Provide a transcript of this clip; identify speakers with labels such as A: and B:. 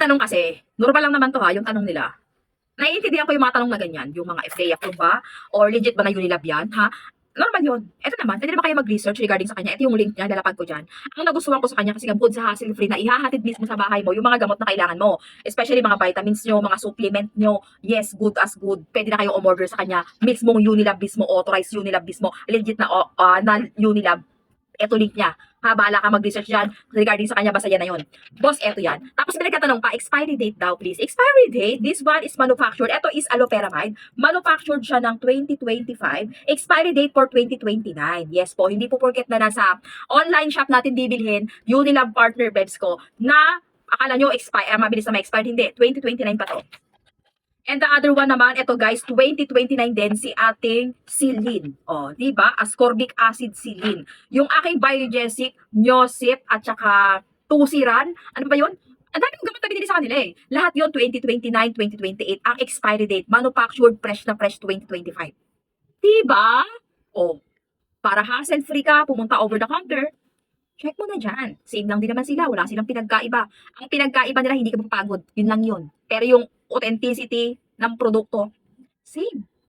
A: tanong kasi, normal lang naman 'to ha, yung tanong nila. Naiintindihan ko yung mga tanong na ganyan, yung mga FDA approved ba or legit ba na Unilab yan, ha? Normal yun. Eto naman, puwede naman kayo mag-research regarding sa kanya. Ito yung link niya, lalapag ko diyan. Ang nagustuhan ko sa kanya kasi bukod sa hassle-free na ihahatid mismo sa bahay mo yung mga gamot na kailangan mo. Especially mga vitamins niyo, mga supplement niyo. Yes, good as good. Puwede na kayong umorder sa kanya. Mismong Unilab mismo, authorized Unilab mismo, legit na Unilab. Eto link niya. Ha, bahala ka mag-research dyan regarding sa kanya, basta yan na yun. Boss, eto yan. Tapos may nagtatanong pa, expiry date daw, please. Expiry date, this one is manufactured. Eto is alloperamide. Manufactured siya ng 2025. Expiry date for 2029. Yes po, hindi po porket na nasa online shop natin bibilhin, Unilab partner bebs ko, na akala nyo mabilis na ma-expire. Hindi, 2029 pa to. And the other one naman, ito guys, 2029 din si ating Silin. O, di ba? Ascorbic acid Silin. Yung aking Biogesic, Nyosip, at saka Tusiran. Ano ba yun? Ang dami kong gamot na binili sa kanila eh. Lahat yun, 2029, 2028. Ang expiry date, manufactured fresh na fresh 2025. Di ba? O, para hassle-free ka, pumunta over the counter, check mo na dyan. Same lang din naman sila. Wala silang pinagkaiba. Ang pinagkaiba nila, hindi ka mapapagod. Yun lang yun. Pero yung authenticity ng produkto, same.